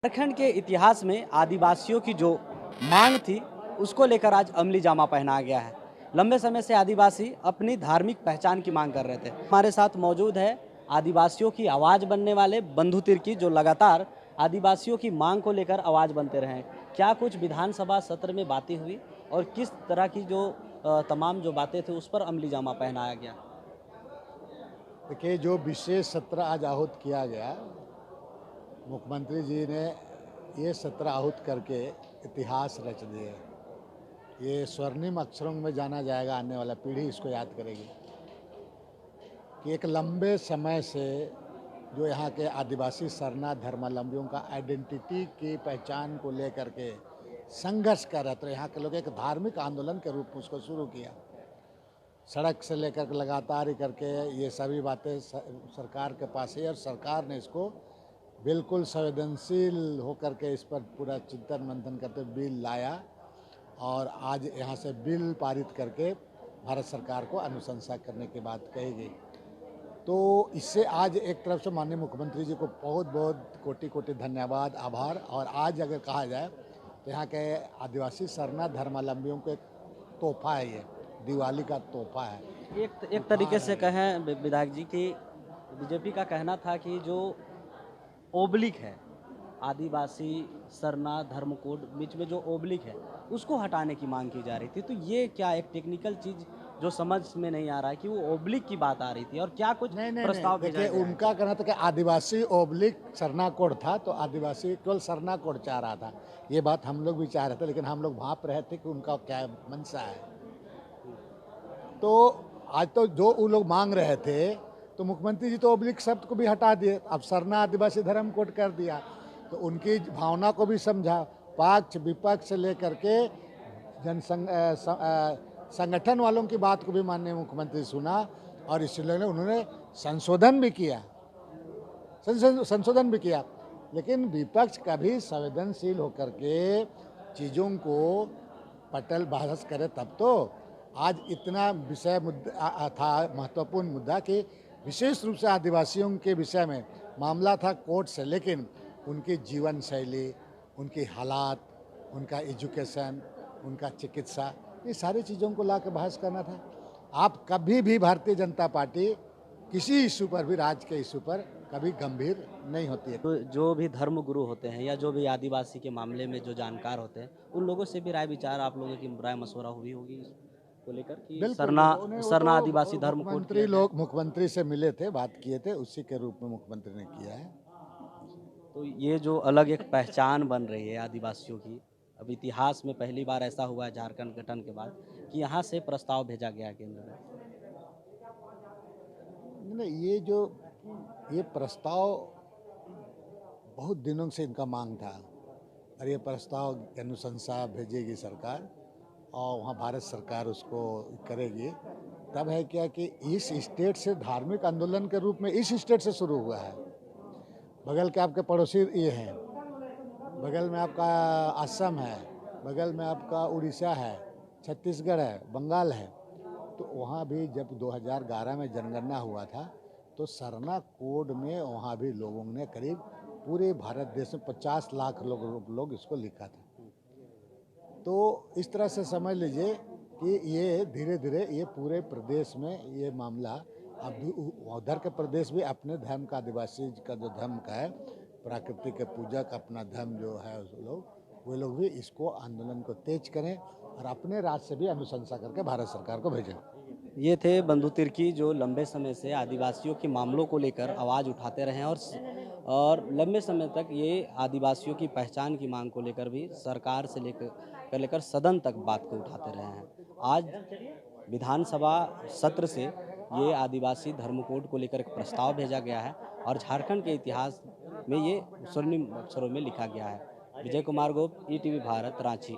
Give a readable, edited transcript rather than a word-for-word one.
झारखंड के इतिहास में आदिवासियों की जो मांग थी उसको लेकर आज अमली जामा पहनाया गया है। लंबे समय से आदिवासी अपनी धार्मिक पहचान की मांग कर रहे थे। हमारे साथ मौजूद है आदिवासियों की आवाज़ बनने वाले बंधु तिर्की, जो लगातार आदिवासियों की मांग को लेकर आवाज़ बनते रहे। क्या कुछ विधानसभा सत्र में बातें हुई और किस तरह की जो तमाम जो बातें थी उस पर अमली जामा पहनाया गया? देखिए, जो विशेष सत्र आज आहूत किया गया, मुख्यमंत्री जी ने ये सत्र आहूत करके इतिहास रच दिए। ये स्वर्णिम अक्षरों में जाना जाएगा, आने वाला पीढ़ी इसको याद करेगी कि एक लंबे समय से जो यहाँ के आदिवासी सरना धर्मावलंबियों का आइडेंटिटी की पहचान को लेकर के संघर्ष कर रहे थे। यहाँ के लोग एक धार्मिक आंदोलन के रूप में उसको शुरू किया। सड़क से लेकर लगातार ही करके ये सभी बातें सरकार के पास है और सरकार ने इसको बिल्कुल संवेदनशील होकर के इस पर पूरा चिंतन मंथन करते बिल लाया और आज यहाँ से बिल पारित करके भारत सरकार को अनुशंसा करने की बात कही गई। तो इससे आज एक तरफ से माननीय मुख्यमंत्री जी को बहुत बहुत कोटि कोटि धन्यवाद, आभार। और आज अगर कहा जाए तो यहाँ के आदिवासी सरना धर्मावलंबियों को एक तोहफा है, ये दिवाली का तोहफा है, एक तरीके उपहार से है ये। कहें विधायक जी कि बीजेपी का कहना था कि जो ओब्लिक है, आदिवासी सरना धर्म कोड बीच में जो ओब्लिक है उसको हटाने की मांग की जा रही थी। तो ये क्या एक टेक्निकल चीज़ जो समझ में नहीं आ रहा है कि वो ओब्लिक की बात आ रही थी और क्या कुछ नहीं नहीं नहीं, प्रस्ताव भेजा देखिए, गया है? उनका कहना था कि आदिवासी ओब्लिक सरना कोड था, तो आदिवासी केवल सरना कोड चाह रहा था। ये बात हम लोग भी चाह रहे थे, लेकिन हम लोग भाप रहे थे कि उनका क्या मंशा है। तो आज तो जो वो लोग मांग रहे थे, तो मुख्यमंत्री जी तो ओब्लिक शब्द को भी हटा दिए, अब सरना आदिवासी धर्म कोड कर दिया। तो उनकी भावना को भी समझा, पक्ष विपक्ष से लेकर के संगठन वालों की बात को भी माननीय मुख्यमंत्री सुना और इसलिए उन्होंने संशोधन भी किया, संशोधन भी किया। लेकिन विपक्ष कभी संवेदनशील होकर के चीज़ों को पटल बहस करे तब तो। आज इतना विषय मुद्दा था, महत्वपूर्ण मुद्दा कि विशेष रूप से आदिवासियों के विषय में मामला था कोर्ट से, लेकिन उनकी जीवन शैली, उनकी हालात, उनका एजुकेशन, उनका चिकित्सा, ये सारी चीज़ों को ला के बहस करना था। आप कभी भी भारतीय जनता पार्टी किसी इशू पर भी, राज्य के इशू पर कभी गंभीर नहीं होती है। तो जो भी धर्म गुरु होते हैं या जो भी आदिवासी के मामले में जो जानकार होते हैं उन लोगों से भी राय विचार आप लोगों की राय मशवरा हुई होगी इसको लेकर कि बिल्कुल सरना बिल्कुल, उन्हें वो तो सरना आदिवासी धर्म कोड किया जाए। मुख्यमंत्री से मिले थे, बात किए थे, उसी के रूप में मुख्यमंत्री ने किया है। तो ये जो अलग एक पहचान बन रही है आदिवासियों की, अब इतिहास में पहली बार ऐसा हुआ है झारखंड गठन के बाद कि यहाँ से प्रस्ताव भेजा गया है केंद्र में। नहीं, ये प्रस्ताव बहुत दिनों से इनका मांग था और ये प्रस्ताव की अनुशंसा भेजेगी सरकार और वहाँ भारत सरकार उसको करेगी। तब है क्या कि इस स्टेट से धार्मिक आंदोलन के रूप में इस स्टेट से शुरू हुआ है। बगल के आपके पड़ोसी ये हैं, बगल में आपका असम है, बगल में आपका उड़ीसा है, छत्तीसगढ़ है, बंगाल है। तो वहाँ भी जब 2011 में जनगणना हुआ था तो सरना कोड में वहाँ भी लोगों ने करीब पूरे भारत देश में 50 लाख लोग इसको लिखा था। तो इस तरह से समझ लीजिए कि ये धीरे धीरे ये पूरे प्रदेश में ये मामला, अब उधर के प्रदेश भी अपने धर्म का, आदिवासी का जो धर्म का है, प्रकृति के पूजक अपना धर्म जो है उस लोग, वे लोग भी इसको आंदोलन को तेज करें और अपने राज्य से भी अनुशंसा करके भारत सरकार को भेजें। ये थे बंधु तिर्की, जो लंबे समय से आदिवासियों के मामलों को लेकर आवाज़ उठाते रहे हैं और लंबे समय तक ये आदिवासियों की पहचान की मांग को लेकर भी सरकार से लेकर सदन तक बात को उठाते रहे हैं। आज विधानसभा सत्र से ये आदिवासी धर्म कोड को लेकर एक प्रस्ताव भेजा गया है और झारखंड के इतिहास में ये स्वर्णिम अक्षरों में लिखा गया है। विजय कुमार गोप, ईटीवी भारत, रांची।